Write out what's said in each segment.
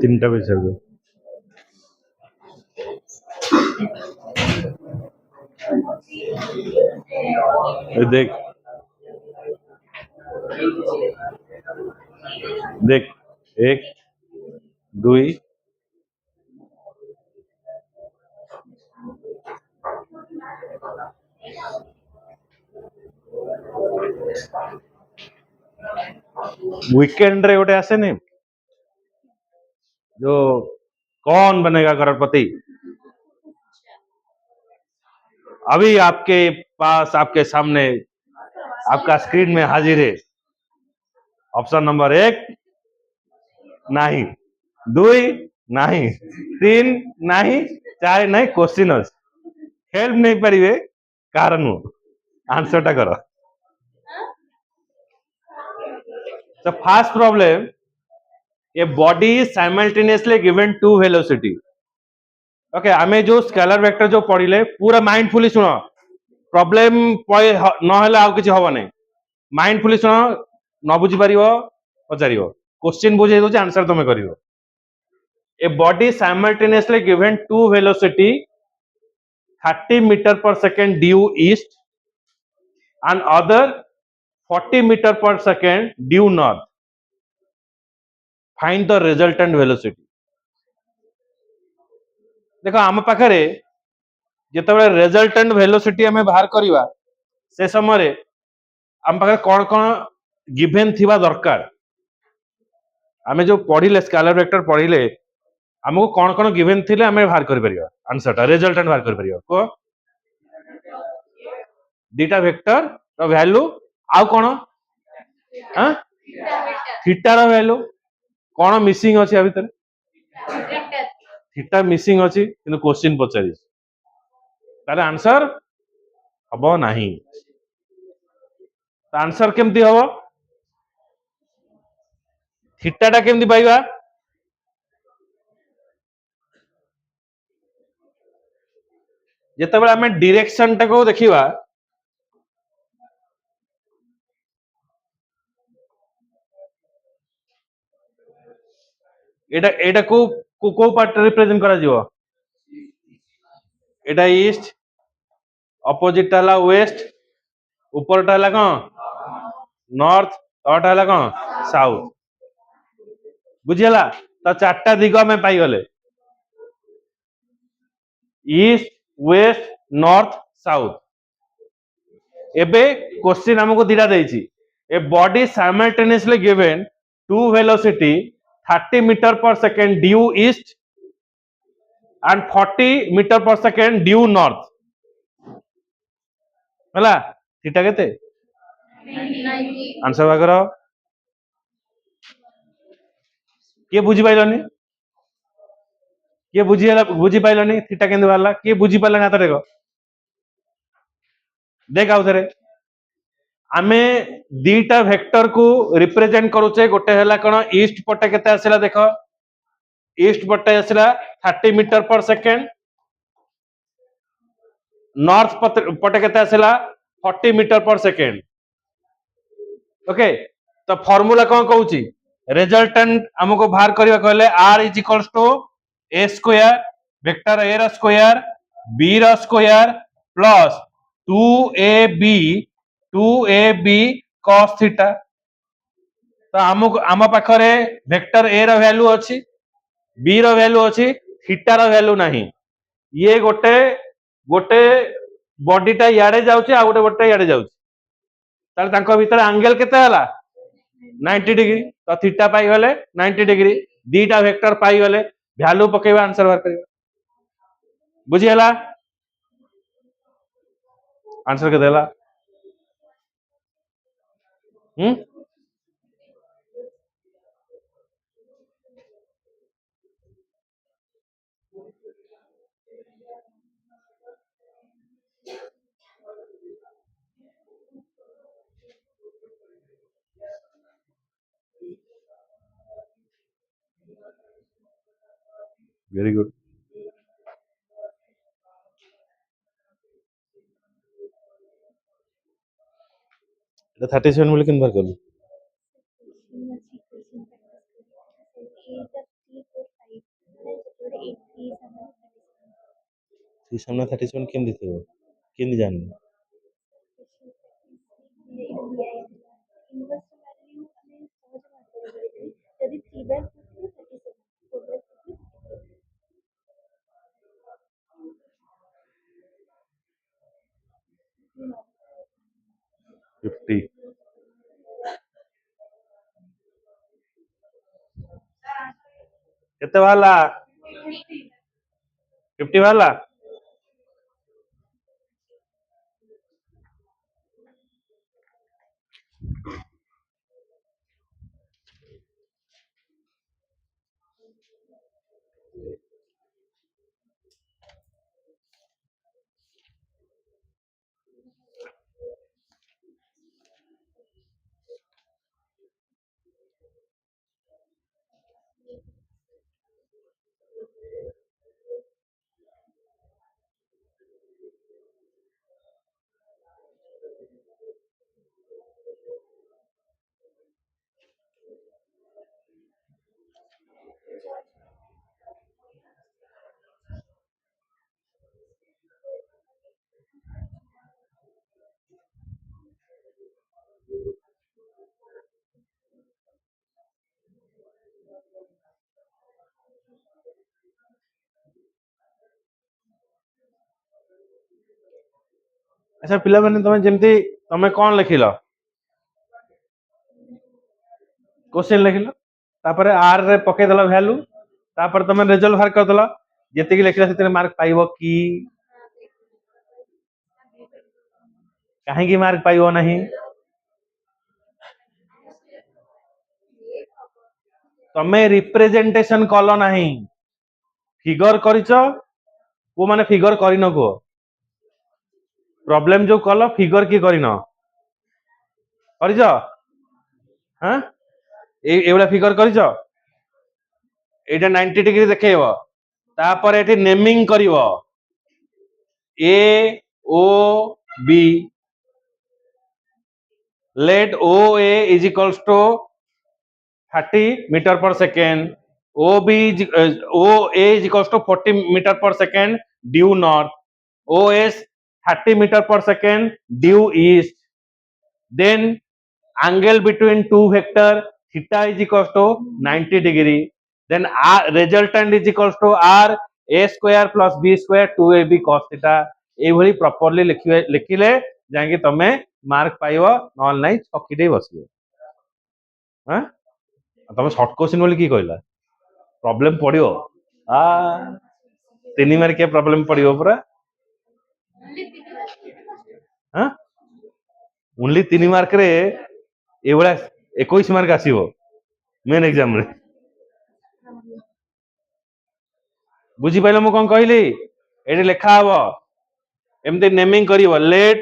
तीनटा विसर्ग देख देख एक दुई वीकेंड रे गोटे आसेनी जो कौन बनेगा करोड़पति, अभी आपके पास आपके सामने आपका स्क्रीन में हाजिर है ऑप्शन नंबर 1 नहीं, 2 नहीं, 3 नहीं, 4 नहीं, क्वेश्चन अच्छे हेल्प नहीं पारे कार नु आंसर टा करो। The first problem, a body is simultaneously given two velocity. Okay आमे जो स्केलर वेक्टर जो पढ़िले पूरा माइंडफुली सुनो, प्रॉब्लम न हेले आउ किछि हबो नै, माइंडफुली सुनो, न बुझी परिबो पचारिबो, क्वेश्चन बुझे दो आंसर तुम करिवो। A body simultaneously given two velocity 30 meter per second due east and other 40 meter per second due north. Find the resultant velocity. देखो आम पाखे जिते रेजल्टेंट वेलोसिटी आम बाहर करवा से समय आम पाखे कौन कौन गिवेन थिबा दरकार, आम जो पढ़िले स्केलर वेक्टर पढ़िले आमको कौन कौन गिवेन थिले आम बाहर कर परिबा आंसरटा रेजल्टेंट बाहर कर परिबा को दीटा वेक्टर रो वैल्यू आउ कौन हां थीटा रो वैल्यू कौन मिसिंग अछि आ भीतर थीटा मिसिंग अछि किंतु क्वेश्चन पचारि तार आंसर हबो नाही। आंसर केमती हबो थीटा टा केमती पाइबा जेतेबेले आमे डायरेक्शन टा को देखिबा एटा एटा को पार्ट रिप्रेजेंट करा जिवो, एटा ईस्ट अपोजिट टाला वेस्ट ऊपर टाला कौन नॉर्थ तटा हला कौन साउथ बुझिला तो चारटा दिग में पाई गले ईस्ट वेस्ट नॉर्थ साउथ। एबे क्वेश्चन हमको दिरा देछि a body simultaneously given two velocity 30 metre पर second due east and 40 metre पर सेकेंड ड्यू नॉर्थ हला थीटा केते आंसर बागर के बुझी पाइलनी के बुझी पाइलनी थीटा केंदे वाला के बुझी पाइला ना देखो देख आउ थरे आमे दीटा वेक्टर को रिप्रेजेंट करूचे गोटे हला कोन ईस्ट पटे केते आसिला देखो ईस्ट पटे आसिला 30 मीटर पर सेकेंड नॉर्थ पटे केते आसिला 40 मीटर पर सेकेंड। ओके तो फार्मूला कौन कहूची रिजल्टेंट हमको बाहर करबा कहले r is equals to a square vector a रा स्क्वायर b रा square plus 2ab cos theta. तो हमको आम पाखरे वेक्टर a रा वैल्यू अछि b रा वैल्यू अछि थीटा रा वैल्यू नाही, ये गोटे गोटे बॉडीटा याडे जाउची आ गोटे बॉडीटा याडे जाउची तार तांको भीतर एंगल केते हला 90 डिग्री तो थीटा पाई गले 90 डिग्री दीटा वेक्टर पाई गले वैल्यू पकेबा आंसर बाहर करबा बुझी हला आंसर के देला वेरी गुड। এটা 37 বলে কেন বার করলি? তুই সামনে 37 কেমনি দিব? কেমনি জানবি? ফিফটি କେତେ ବାହାରିଲା? 50 ବାହାରିଲା? ଆଚ୍ଛା ପିଲାମାନେ ତମେ ଯେମିତି ତମେ କଣ ଲେଖିଲ? क्वेश्चन लिखिल तापर आर रे पकेदेल भैल्यू तापर तुम रिजल्ट बाहर करदेल जी लिखला से मार्क पाइब कि कहीं मार्क पाइब नहीं तमे रिप्रेजेंटेशन कल ना फिगर कर माने फिगर करन कह प्रॉब्लम जो कल फिगर की करन हाँ एवढा फिगर कर 90 डिग्री देखेब तापर एठी नेमिंग करिवो A O B let OA is equals to 30 meter per second OA is equals to 40 meter per second due north OS 30 meter per second due east then angle between two vector theta is equals to 90 degree then R resultant is equals to R A square plus B square 2AB cos theta এইভাবে properly লিখিলে যাইকি তুমি mark পাইব নহলে নাই ছকিটাই বসিব হ্যাঁ তুমি short question বলি কি কইলা প্রবলেম পড়িব আ 3 মার্কিয়া প্রবলেম পড়িব পুরা হ্যাঁ ओनली 3 मार्क रे एवढा 21 मार्क आसीबो मेन एग्जाम रे बुझी पाइल मु कोन कहली एठी लेखा हबो एमती नेमिंग करिवो लेट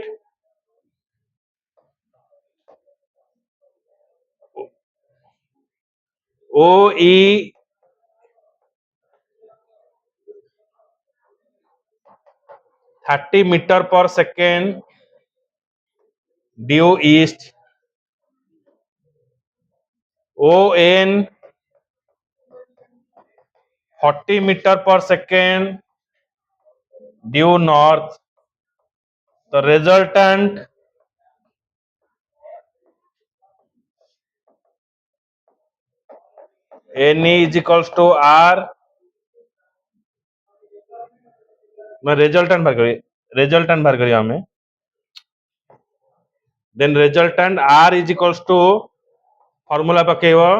ओ ई 30 मीटर पर second due east O N 40 metre पर सेकेंड ड्यू नॉर्थ तो resultant N is equals to R मैं रिजल्टेंट बाहर करिया हमें then resultant R is equals to formula पकेइबो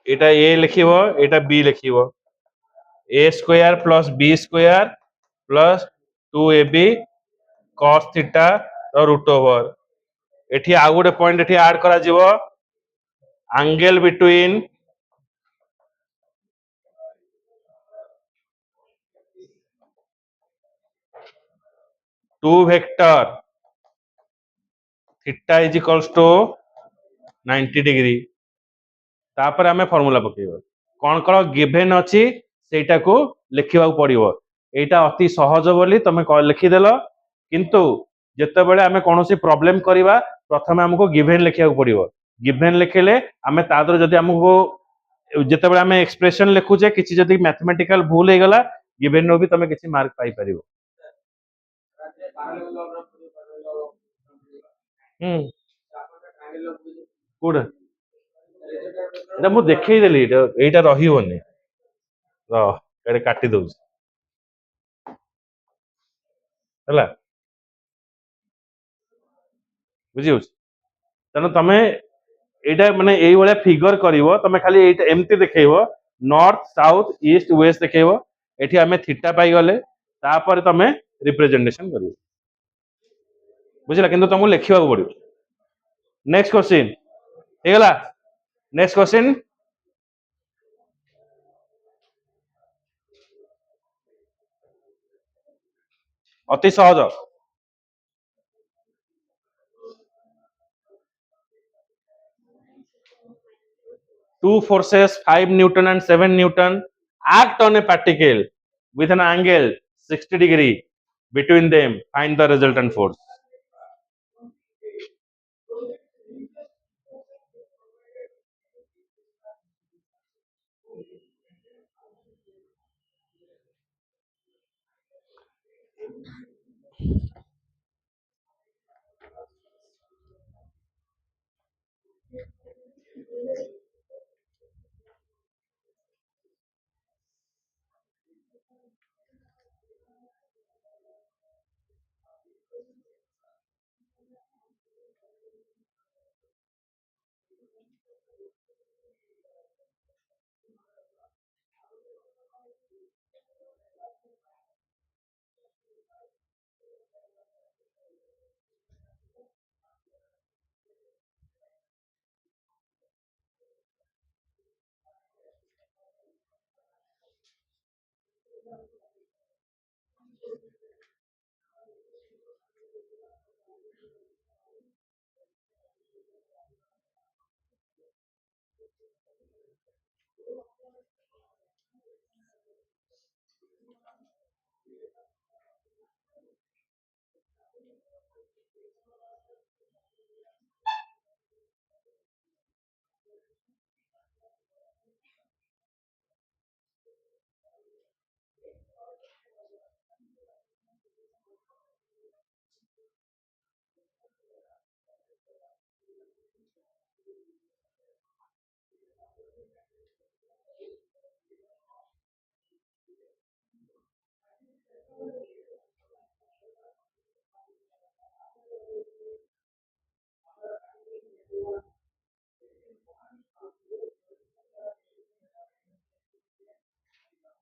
एटा ए लिखिबो एटा बी लिखिबो A square plus B square plus 2ab cos theta root over एठी आ गोटे पॉइंट एठी ऐड करा जिवो angle between two vector theta is equals to 90 degree तापर आमे फार्मूला पकेइबो कोन कोन गिवन अछि सेटा को लिखिबा पड़िबो एटा अति सहज बोली तमे लिखि देलो किंतु ଯେତେବେଳେ ଆମେ କୌଣସି ପ୍ରୋବ୍ଲେମ କରିବା ପ୍ରଥମେ ଆମକୁ गिवन ଲେଖିବାକୁ ପଡିବ गिवन ଲେଖିଲେ ଆମେ ତା ଦ୍ୱାରା ଯଦି ଆମକୁ ଯେତେବେଳେ ଆମେ ଏକ୍ସପ୍ରେସନ ଲେଖୁଛେ କିଛି ଯଦି ମ୍ୟାଥମେଟିକାଲ ଭୁଲ ହେଇଗଲା गिवन ରୁ ବି ତମେ କିଛି ମାର୍କ ପାଇପାରିବ ହୁଁ କୋଉଟା ଏଇଟା ମୁଁ ଦେଖେଇଦେଲି ଏଇଟା ରହିବନି ରହ ଏଇଟା କାଟି ଦଉଛି ହେଲା ବୁଝିଯାଉଛି ତେଣୁ ତମେ ଏଇଟା ମାନେ ଏଇଭଳିଆ ଫିଗର କରିବ ତମେ ଖାଲି ଏଇଟା ଏମିତି ଦେଖେଇବ ନର୍ଥ ସାଉଥ ଇଷ୍ଟ ୱେଷ୍ଟ ଦେଖେଇବ ଏଠି ଆମେ ଥିଟା ପାଇଗଲେ ତାପରେ ତମେ ରିପ୍ରେଜେଣ୍ଟେସନ କରିବ ବୁଝିଲା କିନ୍ତୁ ତମକୁ ଲେଖିବାକୁ ପଡିବ ନେକ୍ସଟ କ୍ୱେଶ୍ଚିନ୍ ହେଇଗଲା ନେକ୍ସଟ କ୍ୱେଶ୍ଚିନ୍ ଅତି ସହଜ two forces 5 Newton and 7 Newton act on a particle with an angle 60 degree between them find the resultant force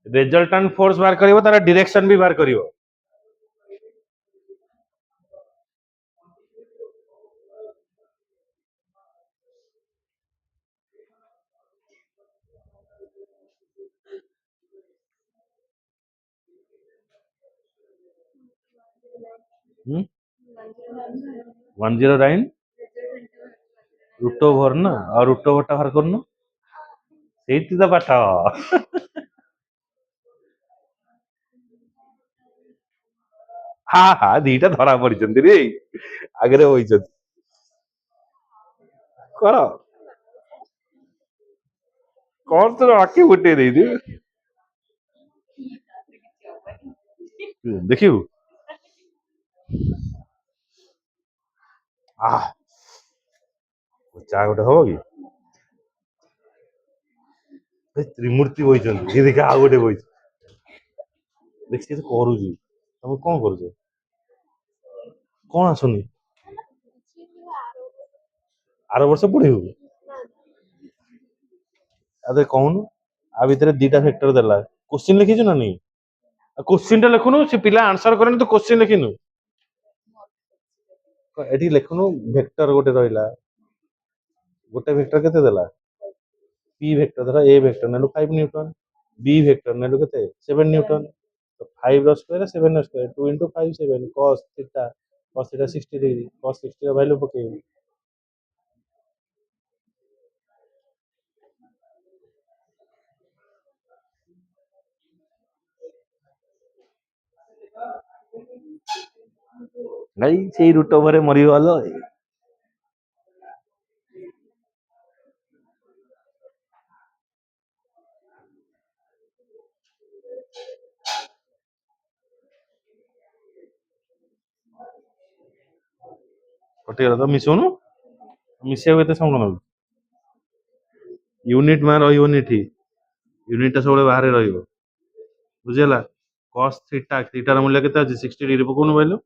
resultant force बाहर करियो तारा direction भी बाहर करियो 109 root over ना और root over टा बाहर करनो ସେଇଠି ତ ପାଠ ହଁ ହଁ ଦିଟା ଧରା ପଡିଛନ୍ତି ରେ ଆଗରେ ବଇଛନ୍ତି କର କଣ ତୋର ଆଖି ଫୁଟେଇ ଦେଇଛି ଦେଖିବୁ ଆ ଚା ଗୋଟେ ହବ କି ଏ ତ୍ରିମୂର୍ତ୍ତି ବଇଛନ୍ତି ଏ ଦେଖା ଆଉ ଗୋଟେ ବଇଛି ଦେଖି କେତେ କରୁଛି ତମେ କଣ କରୁଛ କଣ ଆସୁନି ଆର ବର୍ଷ ପଢିବୁ ଆରେ କହୁନୁ ଆ ଭିତରେ ଦିଟା ଫ୍ୟାକ୍ଟର ଦେଲା କୋଶ୍ଚିନ୍ ଲେଖିଛୁ ନା ନାଇଁ କୋଶ୍ଚିନ୍ ଟା ଲେଖୁନୁ ସେ ପିଲା ଆନ୍ସର କରେନି ତୁ କୋଶ୍ଚିନ୍ ଲେଖିନୁ ଏଠି ଲେଖୁନୁ ଭେକ୍ଟର ଗୋଟେ ରହିଲା ଗୋଟେ ଭେକ୍ଟର କେତେ ଦେଲା पी वेक्टर धर ए वेक्टर नेलु 5 न्यूटन बी वेक्टर नेलु केते 7 न्यूटन तो 5 रो स्क्वायर 7 रो square 2 into 5 7 cos theta 60 degree cos 60 रो वैल्यू पके ଭାଇ ସେଇ ରୁଟ ଉପରେ ମରିଗଲ। କଟିଗଲା ତ ମିଶଉନୁ, ମିଶିବାକୁ ଏତେ ସମୟ ଲାଗୁଛି। ୟୁନିଟ୍ ମା ରହିବନି ଏଠି, ୟୁନିଟ୍ ଟା ସବୁବେଳେ ବାହାରେ ରହିବ, ବୁଝିହେଲା। cos ଥୀଟା, ଥୀଟାର ମୂଲ୍ୟ କେତେ ଅଛି 60 ଡିଗ୍ରୀ ପକଉନୁ କହିଲୁ।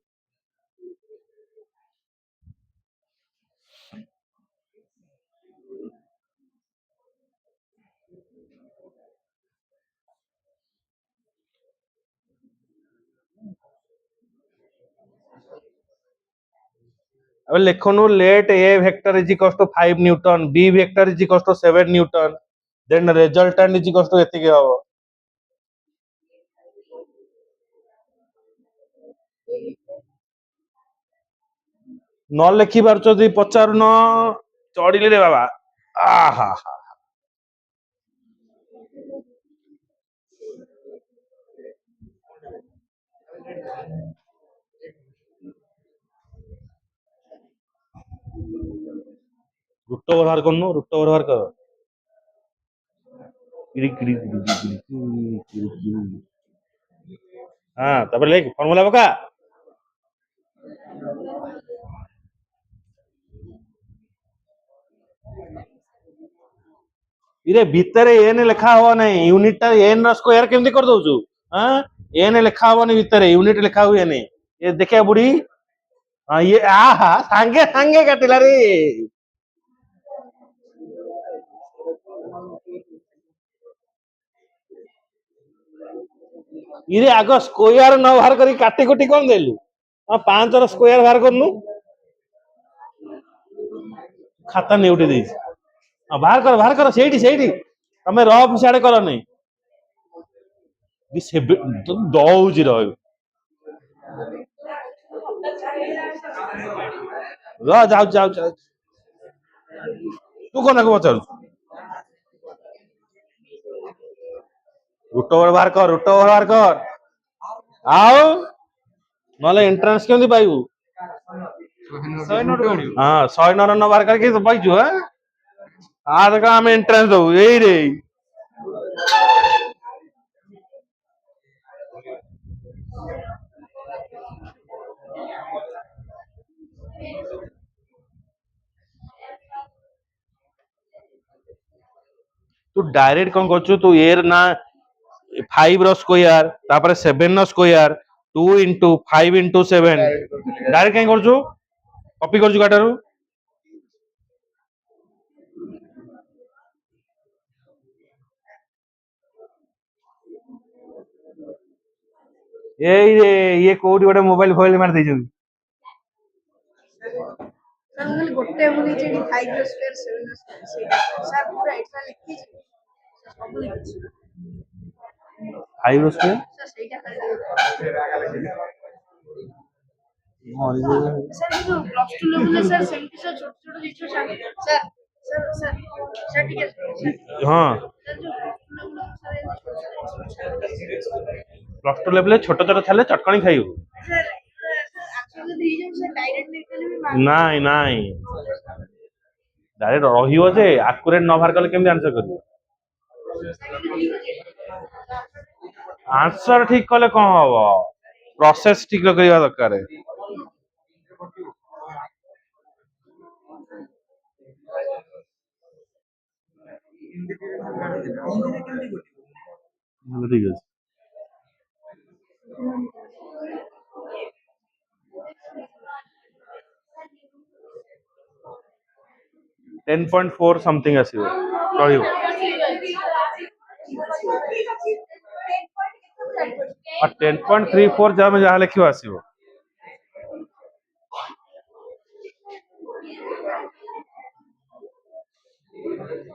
अब लेखनु let a vector is equals to 5 newton, b vector is equals to 7 newton, then resultant is equals to एतिके हबो। न लेखि पारछ जदि पचारु न चढ़िले रे बाबा। आहा हा रुट बाहर करनु, रुट बाहर कर। हां तबले लेख फार्मूला पका। इरे भितरे एन लिखा हो नहीं, यूनिट टा एन रो स्क्वायर केमती कर दोछु। हां एन लिखा होनी भितरे, यूनिट लिखा हुए नहीं। ये देखिया बुढ़ी। हां ये आहा सांगे सांगे काटिला रे। इरे आगो स्क्वायर न बाहर करी काटी कुटी कोन देलु। हां 5 रो स्क्वायर बाहर करनु। खाता नहीं उठे देई। हां बाहर कर सेठी सेठी। तमे रफ साडे कर नहीं। दिस दौजी रह। र जाऊ जाऊ जाऊ। तू कोना को पचारु। रुट बाहर कर, रुट बाहर कर। आओ नले एंट्रेंस केमती पाइबू। हां 100 न बाहर करके तो पाइजु। हां आ देखा हम एंट्रेंस दो एई रे। तू डायरेक्ट कौन करछु, तू एर ना 5 रो स्क्वायर तापर 7 रो स्क्वायर 2 into 5 into 7 डायरेक्ट कहीं करछु, कॉपी करछु काटारू। एई रे ये कोडी गोटे मोबाइल फोइल मार देजु। सर खाली गोटे बोली जे 5 रो स्क्वायर 7 रो स्क्वायर सेटा सर पूरा एटा लिखि छी सब लिखि छी 5 रो स्क्वायर सर सेटा सर जो प्लस 2 लेवल में सर सेंटी सर छोटे छोटे लिखियो सर सर सर सर ठीक है हां सर जो प्लस 2 लेवल छोट छोट थाले चटकणी खाइयो। सर एक्चुअली दीजम सर डायरेक्ट निकल भी नाई नाई डायरेक्ट रहियो जे एक्यूरेट न बाहर कले केमती आंसर करियो। आंसर ठीक कले कौन हबो, प्रोसेस ठीक करिया दरकार। ठीक है 10.4 समथिंग आसीबो चलियो। और 10.34 जहाँ में जहाँ लिखियो आसीबो।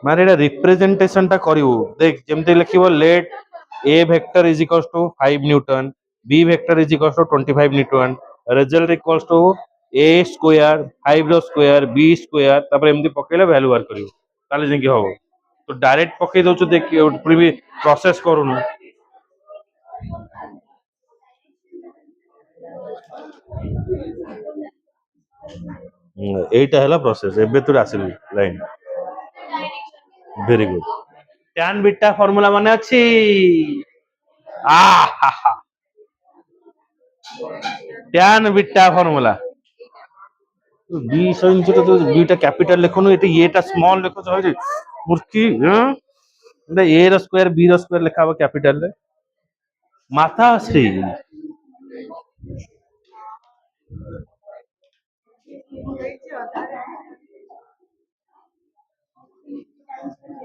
माने एटा रिप्रेजेंटेशन टा करिवो देख जेमते लिखिबो let a vector is equals to 5 newton, b vector is equals to 25 newton, result equals to a square 5 रो स्क्वायर b स्क्वायर तापर एमती पकेले वैल्यू बार करिवो ताले जेंकी हो। तो डायरेक्ट पके दोछु देख पूरी भी प्रोसेस करूनु। এইটা হলা প্রসেস এবে তোর আসিলি line very good tan beta formula মানে ଅଛି আহা ট্যান বিটা ফর্মুলা বি সহিংস তো বিটা ক্যাপিটাল লেখনো এটা এটা স্মল লেখো সহজে মূর্তি হ্যাঁ এটা এ র স্কয়ার বি র স্কয়ার লেখা হবে ক্যাপিটাল রে মাথা আছে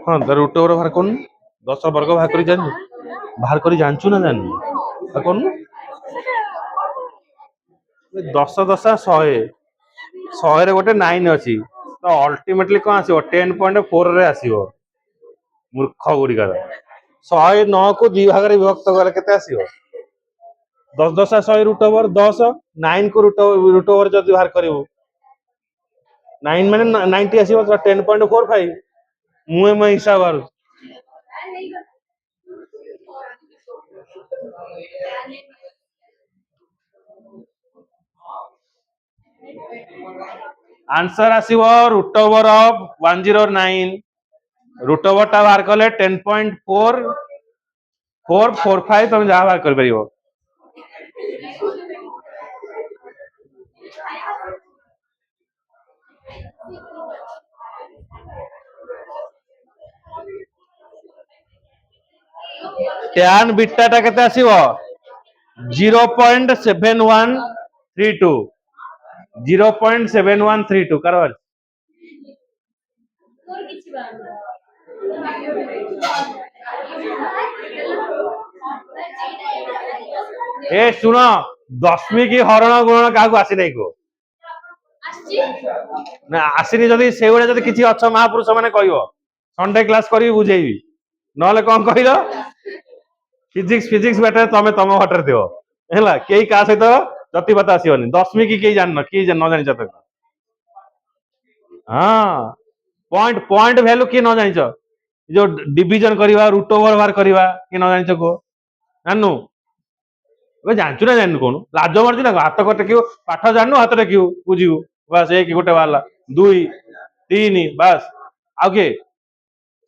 ହଁ ତ ରୁଟ ଓଭର ବାହାର କରୁନୁ 10 ବର୍ଗ ବାହାର କରି ଜାଣିଛୁ ନା ଜାଣିନୁ ଆଉ କରୁନୁ 10 10 100 ରେ ଗୋଟେ 9 ଅଛି ତ ଅଲ୍ଟିମେଟଲି କଣ ଆସିବ 10.4 ରେ ଆସିବ ମୂର୍ଖ ଗୁଡିକର 109 କୁ ଦି ଭାଗରେ ବିଭକ୍ତ କଲେ କେତେ ଆସିବ 10 10 100 ରୁଟ ଓଭର 10 9 କୁ ରୁଟ ଓଭର ଯଦି ବାହାର କରିବୁ 9 ମାନେ 90 ଆସିବ 10.45 ମୁଁ ହିସାବ ବାହାରୁ आंसर आसीबो root over of 109 root over टा बाहर कले 10.4445 तुम जहाँ बाहर कर परिबो tan बीटा टा केते आसीबो 0.7132 0.7132 करबर ए सुन दशमी की हरण गुणन काहू आसी नहीं को ना आसीनी जदि से गुडा जदि किछि अछ महापुरुष माने कहइबो संडे क्लास करी बुझेइबी नले कोन कहिलो फिजिक्स फिजिक्स बेटर तमे तम हटर दियो हैला केई का सहित जतिपता आसीबनी दशमी की केई जानन की न जानि जत हां पॉइंट पॉइंट वैल्यू की न जानि जो डिवीजन करवा रूट ओवर बार करवा कि न जानि को जाननु ଏବେ ଜାଣିଛୁ ନା ଜାଣିନୁ କହୁନୁ ଲାଜ ମାରୁଛି ନା ହାତ ଟେକିବୁ ପାଠ ଜାଣିନୁ ହାତ ଟେକିବୁ ବୁଝିବୁ ବାସ୍ ଏକ ଗୋଟେ ବାହାରିଲା 2 3 ବାସ୍ ଆଉ କିଏ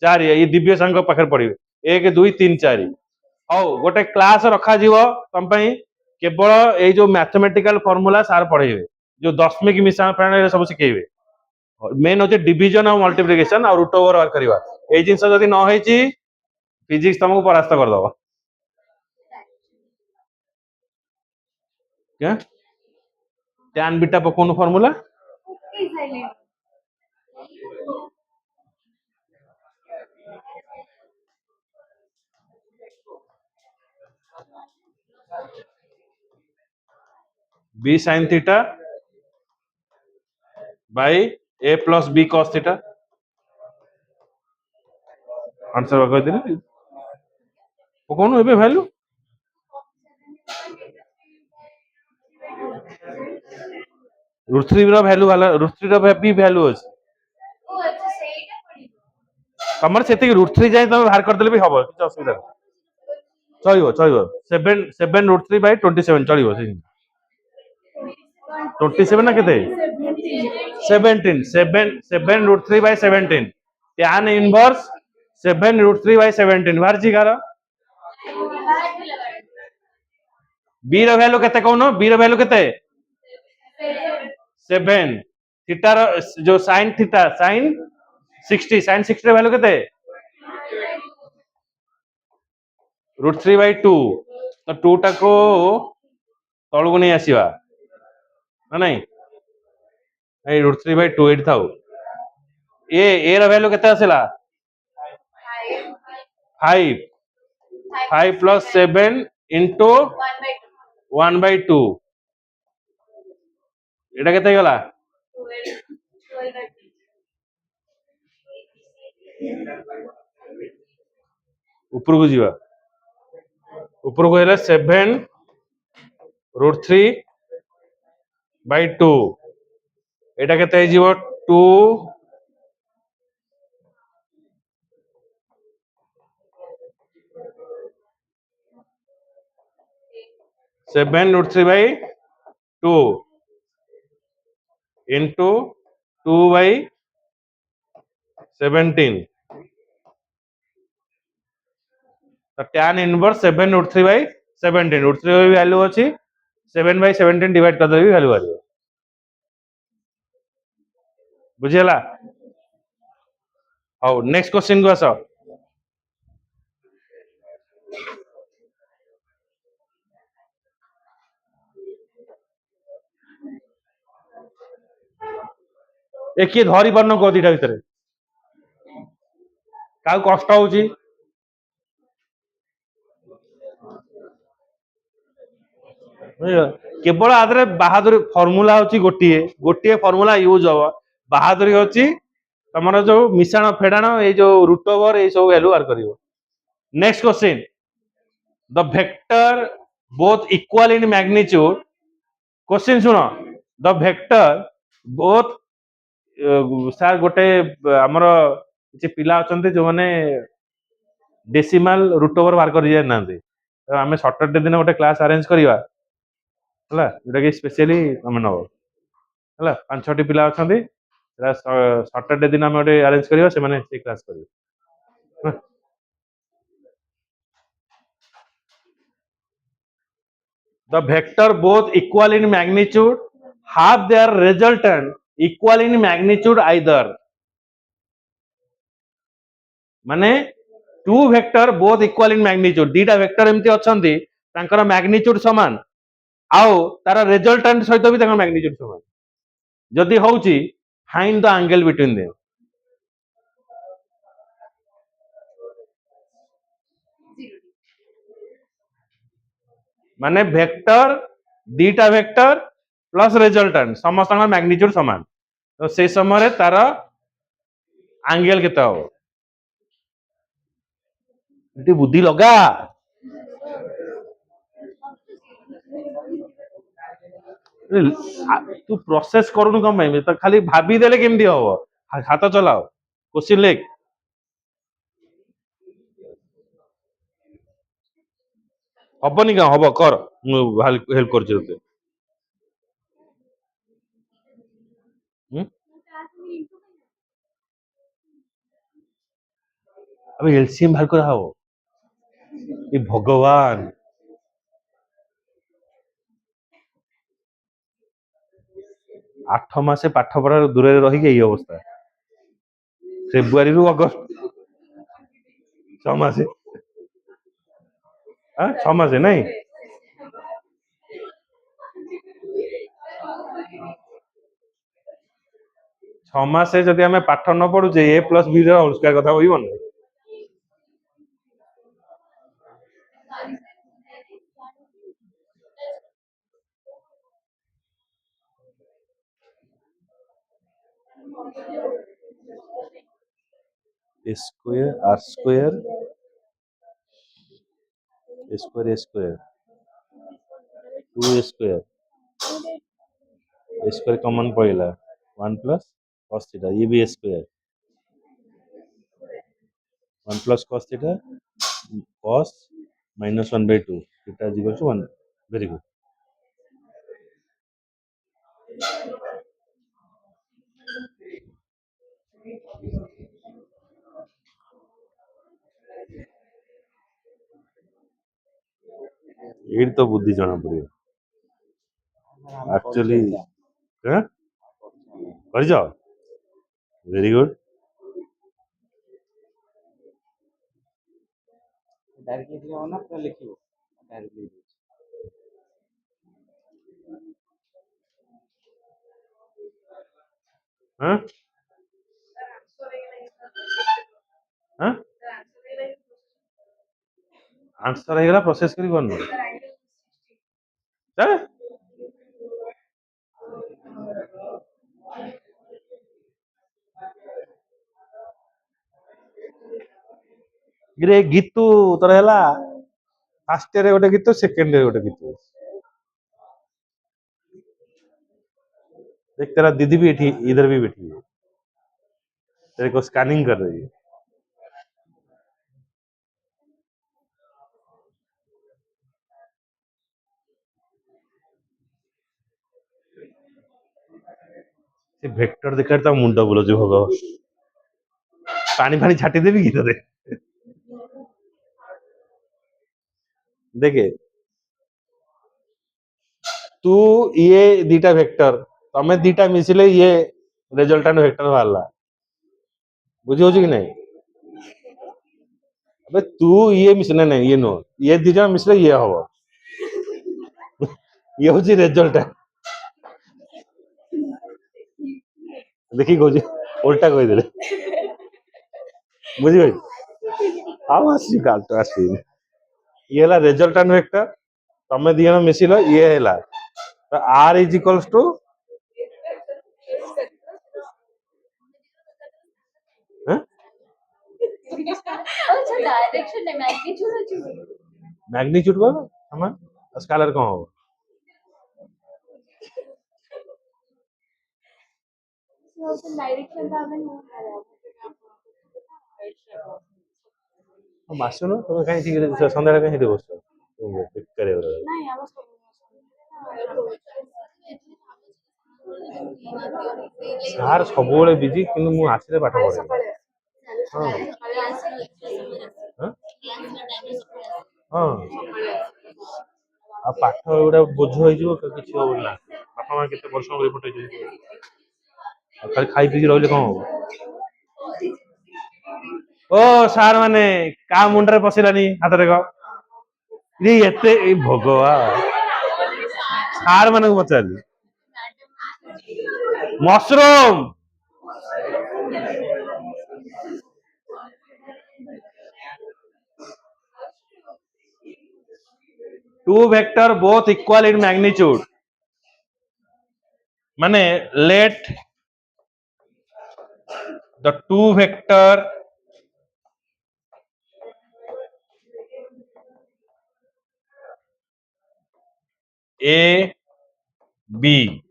4 ଏଇ ଦିବ୍ୟ ସାଙ୍ଗ ପାଖରେ ପଢିବେ 1 2 3 4 ହଉ ଗୋଟେ କ୍ଲାସ ରଖାଯିବ ତମ ପାଇଁ କେବଳ ଏଇ ଯୋଉ ମ୍ୟାଥମେଟିକାଲ ଫର୍ମୁଲା ସାର୍ ପଢେଇବେ ଯୋଉ ଦଶମିକ ମିଶାଣ ଫେଣାଣ ସବୁ ଶିଖେଇବେ मेन होचे डिवीजन और मल्टीप्लिकेशन और रूट ओवर करवा ए जिंस जदी न होईची फिजिक्स तुमको परास्त कर दबो क्या tan बीटा पकोन formula b sin theta by a plus b cos theta answer कह देनी पकोन एबे वैल्यू रूट 3 रो वैल्यू वाला रूट 3 रो भी वैल्यू अछि तमर सेति रूट 3 जाय तमे बाहर कर देले भी हबो किछ असुविधा चलिबो चलिबो 7 7 रूट 3 बाय 27 चलिबो 27 ना केते 17 7 7 root 3 by 17 tan inverse 7 root 3 by 17 बाहर जी गार बी रो वैल्यू केते कहनो बी रो वैल्यू केते 7 थीटा रो जो sin थीटा sin 60 sin 60 रो वैल्यू केते रूट 3 बाय 2 तो 2 टा को तळगु नै आसीबा ना नहीं ए रूट 3 बाय 2 एट थाउ ए रो वैल्यू केते आसीला 5 5 plus 7 into 1 by 2 এটা কেতে গলা ऊपर को जीवा ऊपर को हेला 7 रूट 3 by 2 এটা কেতে जीवो 2 7 रूट 3 by 2 into 2 by 17. तो tan inverse 7 root 3 by 17. Root 3 भी वैल्यू अच्छी 7 by 17 डिवाइड कर भी वैल्यू आ बुझीगला हाउ नेक्स्ट क्वेश्चन को आस ए किए धरी पारन कह दीटा भितर क्या कष्ट होची केवल आदरे बाहादुरी फर्मूला होची गोटिए गोटिए फर्मूला यूज हो बाहादुरी होची तमरो जो मिश्रण फेडाण ये जो रूट ओवर ये सब वैल्यू आर करिवो next question the vector both equal in magnitude question सुनो द वेक्टर बोथ सार गोटे आमर किसी पिला अच्छा जो मैंने डेसिमाल रूट ओवर बाहर कर जाना आम सटरडे दिन गोटे क्लास अरेंज करवा है जोटा कि स्पेशली आम नब है 5-6 पिला अच्छा सटरडे दिन आम गोटे अरेंज करवा से क्लास कर the vector both equal in magnitude have their resultant equal in magnitude either माने two vector both equal in magnitude दीटा वेक्टर एमती अछंती तांकर मैग्नीट्यूड समान आउ तार रिजल्टेंट सहित भी तांकर मैग्नीट्यूड समान जदि होउची find the angle between them माने वेक्टर दीटा वेक्टर प्लस रिजल्टेंट समस्त मैग्नीट्यूड समान तो से समय तार एंगल केते हो बुद्धि लगा तू प्रोसेस करूनु कम तो खाली भाभी देले केमती हो हाथ चलाओ क्वेश्चन लिख हबनी क्या हम कर हेल्प कर अबे एलसीएम बाहर करा हो ए भगवान 8 मासे पाठ पढ़ा दूर रही यही अवस्था फेब्रुआरी रु अगस्त 6 मासे 6 मासे नहीं 6 मासे जदि आम पाठ न पढ़ुचे A plus B whole square कथा कहबन square R square square square 2 square square common पड़ेगा 1 प्लस cos थीटा ये भी square 1 plus cos theta cos minus 1/2 theta is equal to 1 very good ये तो बुद्धि जना पड़ेगा एक्चुअली कर जाओ वेरी गुड डायरेक्टली लिखिबो ना पूरा लिखिबो डायरेक्टली हाँ हाँ आंसर है प्रोसेस करी बन रे गीतु तोर हैला फर्स्ट ईयर गोटे गीत सेकंड ईयर गोटे गीत देख तेरा दीदी भी इधर भी बैठी है तेरे को स्कैनिंग कर रही है ସେ ଭେକ୍ଟର ଦେଖାରେ ତା ମୁଣ୍ଡ ବୁଲଉଛି ଭଗ ପାଣି ଫାଣି ଛାଟିଦେବି କି ତତେ ଦେଖେ ତୁ ଇଏ ଦିଟା ଭେକ୍ଟର ତମେ ଦିଟା ମିଶିଲେ ଇଏ ରେଜଲ୍ଟାଣ୍ଟ ଭେକ୍ଟର ବାହାରିଲା ବୁଝି ହଉଛି କି ନାଇଁ अबे तू ये मिसना नहीं ये नो ये दी जन मिसले ये हव ये होची रिजल्ट देखी कहू उल्टा कही देले बुझी भाई आउ आसी गाल तो आसी ये हला रिजल्टेंट वेक्टर तमे दी जन मिसिलो ये हला तो r इज इक्वल्स टू अच्छा डायरेक्शन है मैग्नीट्यूड है मैग्नीट्यूड को हम स्केलर कौन हो डायरेक्शन का हमें आसुन तुम कहीं ठीक सन्ध्या कहीं बस करे नहीं हम सार सब बिजी कि आसले पाठ पढ़े हाँ हाँ आ पाठ गुड़ा बोझ हो किसी हम ना बापा माँ केते परिश्रम कर पठे खाली खाई पी रही कौन हम ओ सार माने का मुंडरे पशिलानी हाथ देख एते भगवान सार मान को पचारि mushroom two vector both equal in magnitude माने let the two vector A B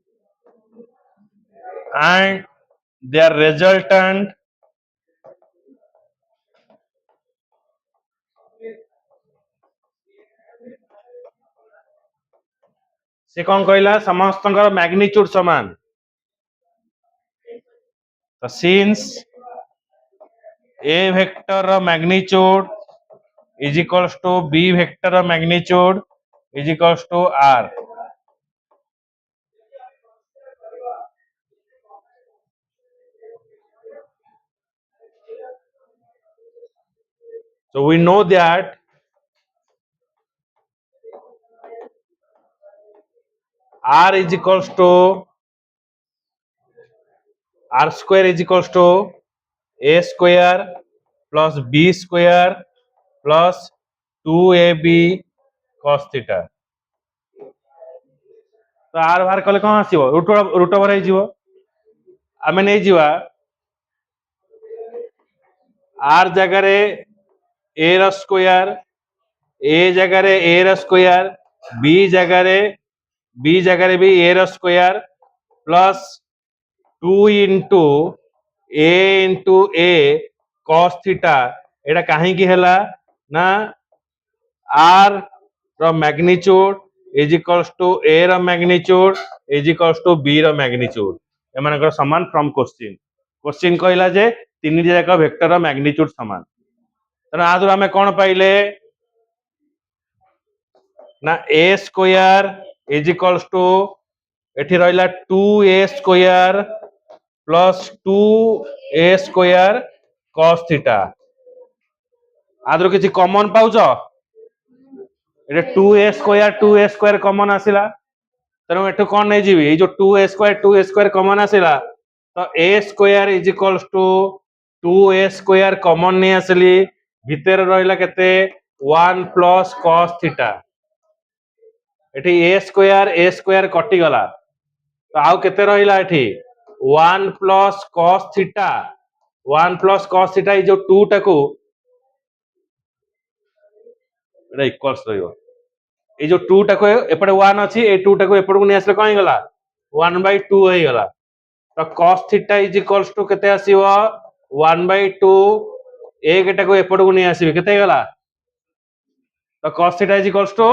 and their resultant से कौन कहला समस्त मैग्नीट्यूड समान तो since A vector magnitude is equals to B vector magnitude is equals to R. So we know that R is equals to R square is equals to A square plus B square plus 2AB cos theta. तो are बाहर कले कौन आसीबो root over हे जीवो आमे नै जीवा are जगह रे ए र स्क्वायर ए जगह रे ए र स्क्वायर बी जगह रे भी ए र square plus 2 into A cos theta एटा काहे की हैला ना आर रो magnitude is equals to A रो magnitude is equals to B रो मैग्नीट्यूड एमानकर समान फ्रॉम क्वेश्चन कहला जे तीन जाक वेक्टर रो मैग्नीट्यूड समान तने आदर हमें कौन पाइले ना ए स्क्वायर इज इक्वल्स टू एठी रहला 2a square plus 2a square cos theta आदर किसी कॉमन पाउच एटे 2a स्क्वायर कॉमन आसिला तेणु एठू कौन नहीं जीवी ये जो 2a स्क्वायर कॉमन आसिला तो a square is equals to 2a square common नहीं आसिली भितर रहला केते 1 प्लस cos थीटा एठी a स्क्वायर कटि गला तो आउ केते रहला एठी 1 प्लस cos थीटा ये जो 2 टाको एटा इक्वल्स रहइबो ये जो 2 टाको एपटे 1 अछि ए 2 टाको एपटको नै आसले कोन गला 1/2 होई गला तो cos theta is equals to केते आसीबो 1/2 ए केटाको एपटको नै आसीबे केते गला तो cos theta is equals to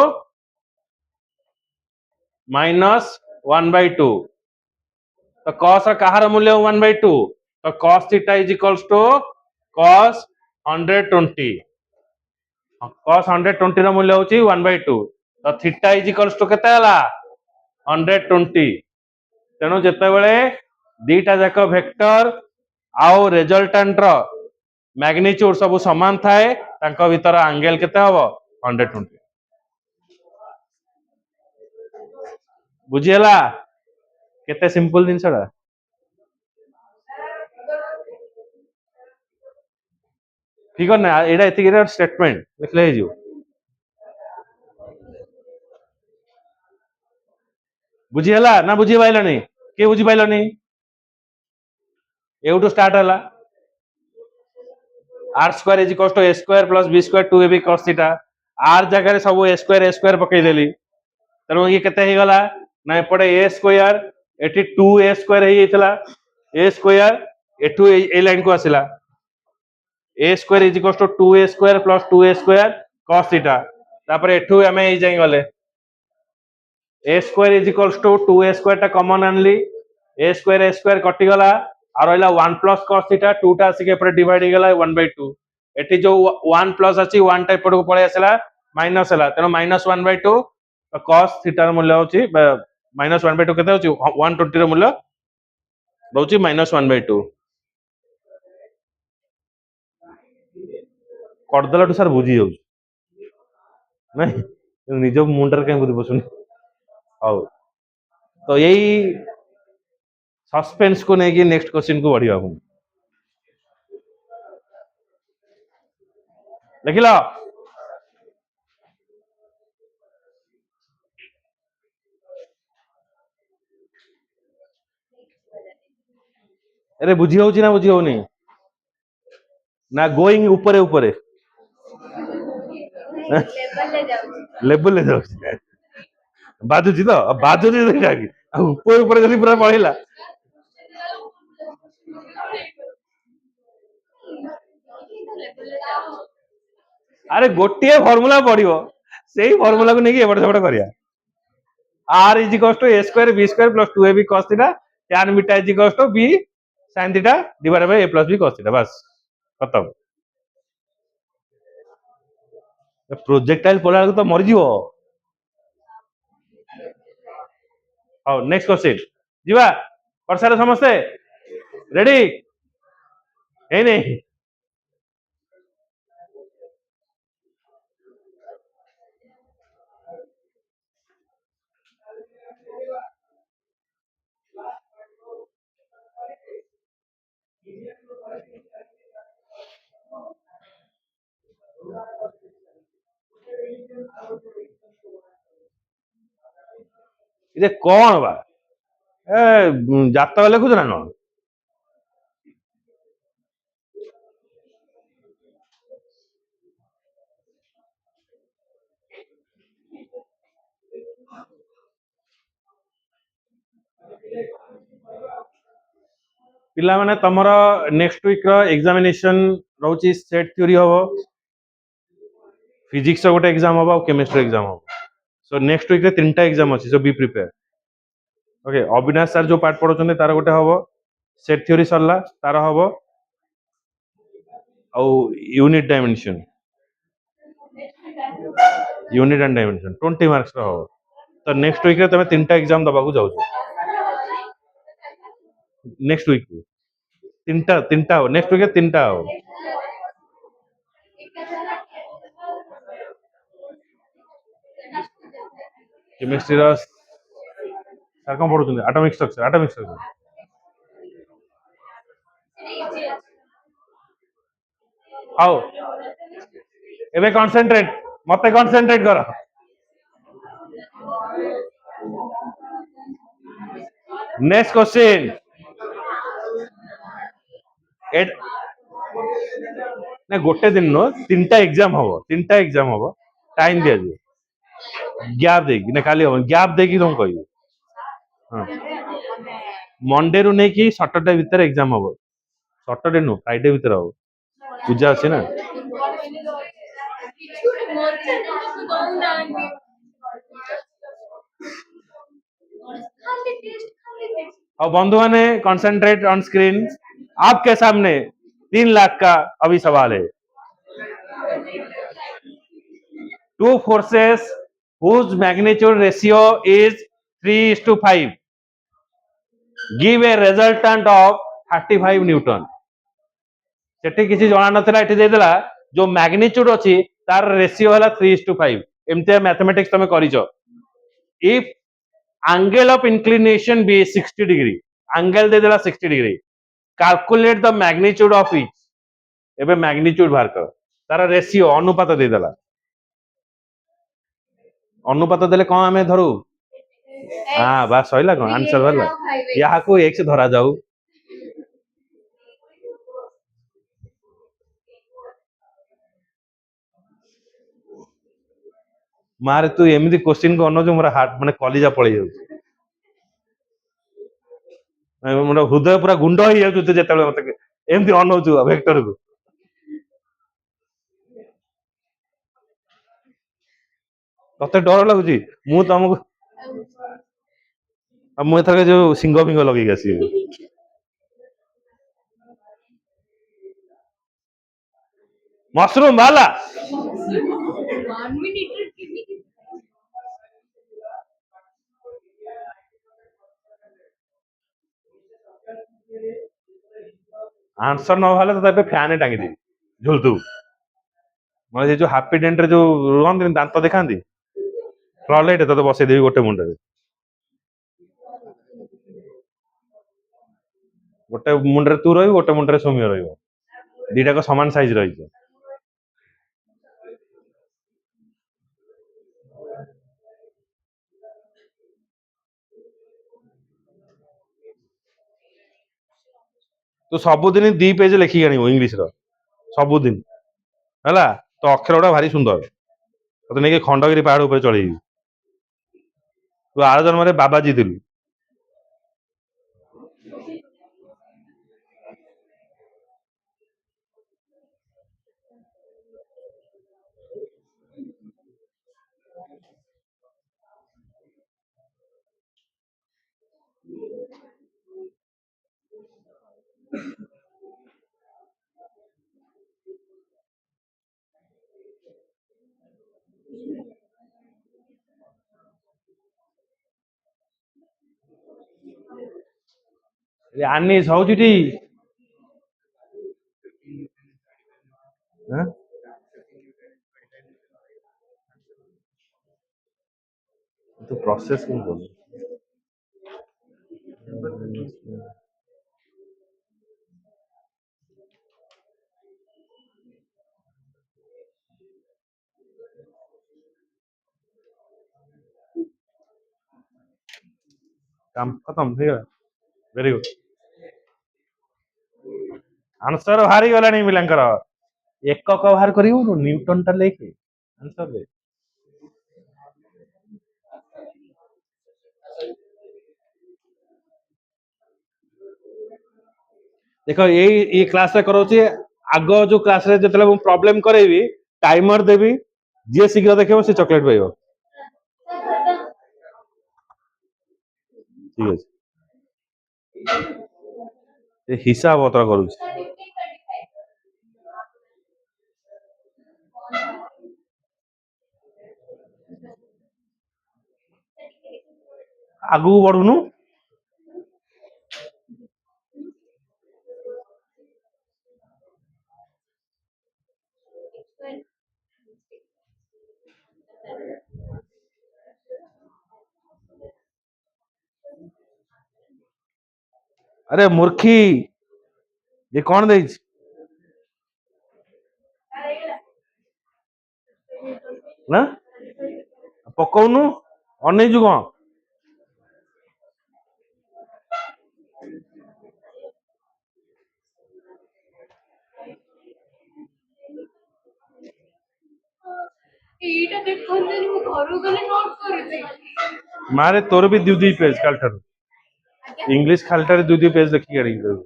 -1/2 तो cos ର କାହାର ମୂଲ୍ୟ 1/2 ତ cos theta is equals to cos 120 cos 120 ର ମୂଲ୍ୟ ହେଉଛି 1/2 ତ theta is equals to କେତେ ହେଲା 120 ତେଣୁ ଯେତେବେଳେ ଦିଟା ଯାକ ଭେକ୍ଟର ଆଉ ରେଜଲ୍ଟାଣ୍ଟ ର ମ୍ୟାଗ୍ନିଚ୍ୟୁଡ ସବୁ ସମାନ ଥାଏ ତାଙ୍କ ଭିତର ଆଙ୍ଗେଲ କେତେ ହବ 120 ବୁଝିହେଲା କେତେ ସିମ୍ପଲ ଜିନିଷଟା ଠିକ ନା ଏଇଟା ଏତିକି ଷ୍ଟେଟମେଣ୍ଟ ଲେଖିଲେ ହେଇଯିବ ବୁଝିହେଲା ନା ବୁଝିପାଇଲନି କିଏ ବୁଝିପାଇଲନି ଏଉଠୁ ଷ୍ଟାର୍ଟ ହେଲା r square is equals to a square plus b square 2ab cos theta r ଜାଗାରେ ସବୁ a square ପକେଇଦେଲି ତେଣୁ ଇଏ କେତେ ହେଇଗଲା ନା ଏପଟେ a square ଏଠି 2a square ହେଇଯାଇଥିଲା a square ଏଠୁ এই ଲାଇନ କୁ ଆସିଲା a square is equals to 2a square plus 2a square cos theta ତାପରେ ଏଠୁ ଆମେ ଏଇ ଯାଇ ଗଲେ a square is equals to 2a square ଟା कॉमन आनली a square कटिगला आ रहिला 1 plus cos theta 2 टा आसी के एपरे डिवाइड हो गेला 1/2 एठी जो 1 प्लस अछि 1 टा एपड़ को पळे आसला माइनस हला तेनो -1/2 तो cos theta र मूल्य होची -1/2 केते होची 120 र मूल्य होची -1/2 करदलटू सर बुझी जाउ नहीं निज मुंडर के बुझी बसुनी हाउ तो यही सस्पेंस को लेके नेक्स्ट क्वेश्चन को बढ़िया हूं लिखिला अरे बुझी होची ना बुझी होनी ना गोइंग ऊपरे ऊपरे लेवल ले जाउ बाजुची तो बाजुची देखा कि ऊपर ऊपर जदी पूरा पळेला अरे गोटिए फॉर्मूला पड़िबो सेही फॉर्मूला को नेकी एबड सेबड करिया r is equals to a square b square plus 2ab cos theta tan beta is equals to b sin theta divided by a plus b cos theta बस खत्म प्रोजेक्टाइल पड़ा तो मर जीवो हाउ नेक्स्ट क्वेश्चन जीवा परसारे समस्ते ready हे नहीं इदे कौन बा ए जातक लिखुछ ना कौन पिला माने तमरो नेक्स्ट वीक रो एग्जामिनेशन रहउची सेट थ्योरी होबो फिजिक्स रो गोटे एग्जाम होबो केमिस्ट्री एग्जाम होबो सो नेक्स्ट वीक रे तीनटा एग्जाम अछि so be prepare okay Avinash sir जो पाठ पढोचंदे तार गोटे होबो सेट थ्योरी सरला तार होबो औ unit dimension unit and dimension 20 marks रो होबो तो नेक्स्ट वीक रे तमे तीनटा एग्जाम दबा को जाउछो नेक्स्ट वीक तीनटा तीनटा हो नेक्स्ट वीक तीनटा हो केमिस्ट्री रो सर कोन पढोचंदे एटॉमिक स्ट्रक्चर आओ एबे कंसंट्रेट मते कंसंट्रेट करो नेक्स्ट क्वेश्चन एट ना गोटे दिन नो तीनटा एग्जाम हबो टाइम दिया जे गैप देगी ना खाली हो गैप देगी तुम कहियो हां मंडे रु नै की सैटरडे भीतर एग्जाम हबो सैटरडे नो फ्राइडे भीतर हबो पूजा अछि ना और बंधु माने कंसंट्रेट ऑन स्क्रीन। आपके सामने 3 लाख का अभी सवाल है। Two forces whose magnitude ratio is 3:5 give a resultant of 35 newton. सेठी किसी जना नथिला एठी देदेला जो मैग्नीट्यूड अछि तार रेशियो हला 3:5। एमते मैथमेटिक्स तमे करिजो। If angle of inclination be 60 degree, angle दे देला 60 degree, calculate the magnitude of each। एबे मैग्नीट्यूड बाहर कर तार रेशियो अनुपात दे देला। अनुपात देले कौन आमे धरू? हाँ बास सहिला कौन आंसर भरला यहाँ को एक से धरा जाऊ। मारे तू एमती क्वेश्चन को अनो जो मोर हार्ट माने कलिजा पळै जाऊ। मोर हृदय पूरा गुंड हो जाऊ तू जेतेले मते एमती अनौचु वेक्टर को। तते डर लागुची मु तुमको अब मु एथर जो सिंग फिंग लगेई आसी मशरूम वाला आंसर न भाले तो तबे फैन टांगी दी झुलतू मतलब जो हैप्पी डेंट रे जो रुहन दांत देखांती फ्लड तो बसई देवी गोटे मुंडे गोटे मुंडे तू रही गोटे मुंडे सौम्य रही दीटा को समान साइज रही। तो सबुदिन 2 पेज लिखिक आनब इंग्लीश सबुदिन है तो अक्षर गुड़ा भारी सुंदर तो नहीं खंडगिरी पहाड़ ऊपर चढ़ेबी तू आर जन्म बाबाजी थिलु। आनी सौचुटी तो प्रोसेस कौन कर काम खत्म ठीक है वेरी गुड आंसर बाहरी गला नहीं मिलांकर एकक बाहर करियो न्यूटन टा लेके आंसर दे। देखो ये क्लास रे करोची आग जो क्लास रे जतले मु प्रॉब्लम करेबी टाइमर देबी जे शीघ्र देखिबो से चॉकलेट पाइबो ठीक है ये हिसाब अतरा करूची आगु बढ़ुनु अरे मूर्खी ये कौन दे ना पकौनु अनेजु कौन ଏଇଟା ଦେଖନ୍ତୁନି ମୁଁ ଘରକୁ ଗଲେ ନୋଟ କରୁଛି। मारे तोर भी 2 पेज खालठार इंग्लिश खालठार 2 पेज लिखिक आनिक देबी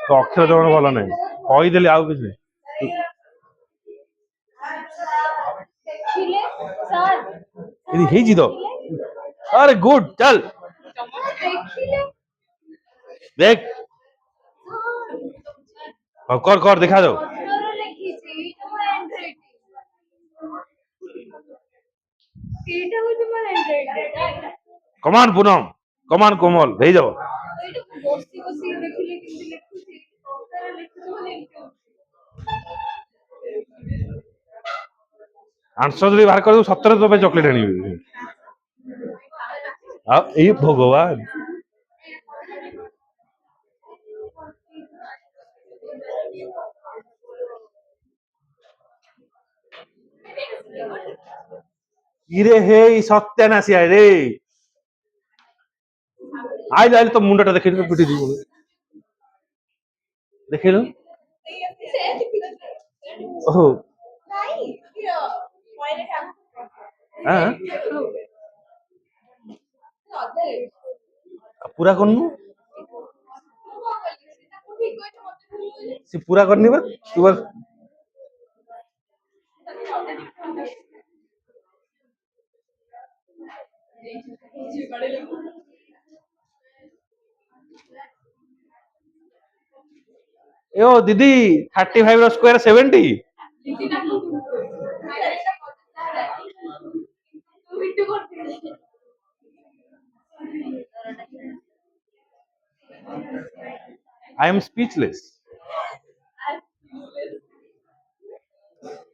तो अक्षर जमा भल ना कहीदेली आउ कि ଦେଖିଲେ ସାର୍ तो अरे गुड चल দেখ কর কর দেখা দাও কমান পুনম কমান কোমল হয়ে যাব আনসার যদি বাহার করে সତରେ তোর ପାଇଁ ଚକୋଲେଟ ଆଣିବି ଆଉ ଏଇ ଭଗବାନ କିରେ ହେଇ ସତ୍ୟାନାଶୀ ଆଏ ରେ ଆଇଲେ ଆଇଲେ ତ ମୁଣ୍ଡଟା ଦେଖେଇଲୁ ପିଟି ଯିବୁ ଦେଖେଇଲୁ ଓହୋ ହଁ ପୁରା କରନୁ ସେ ପୁରା କରିନି ବା ତୁ ବା ए ओ दीदी 35 ର square 70 I am speechless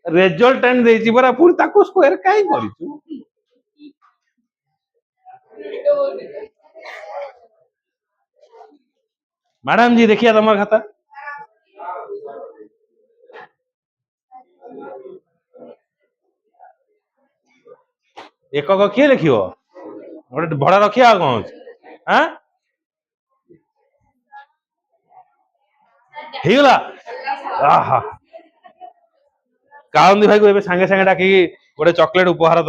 resultant ଦେଇଛି ପରା ପୁଣି ତାକୁ ସ୍କୋୟାର କାଇଁ କରିଛୁ मैडम जी देखिए तुम्हारा खाता एकक किए लिखियो गोटे भड़ा रखिया कौन हाँ ହେଇଗଲା ଆହା କାଉନ୍ଦି ଭାଇ କୁ ଏବେ ସାଙ୍ଗେ ସାଙ୍ଗେ ଡାକିକି ଗୋଟେ ଚକୋଲେଟ ଉପହାର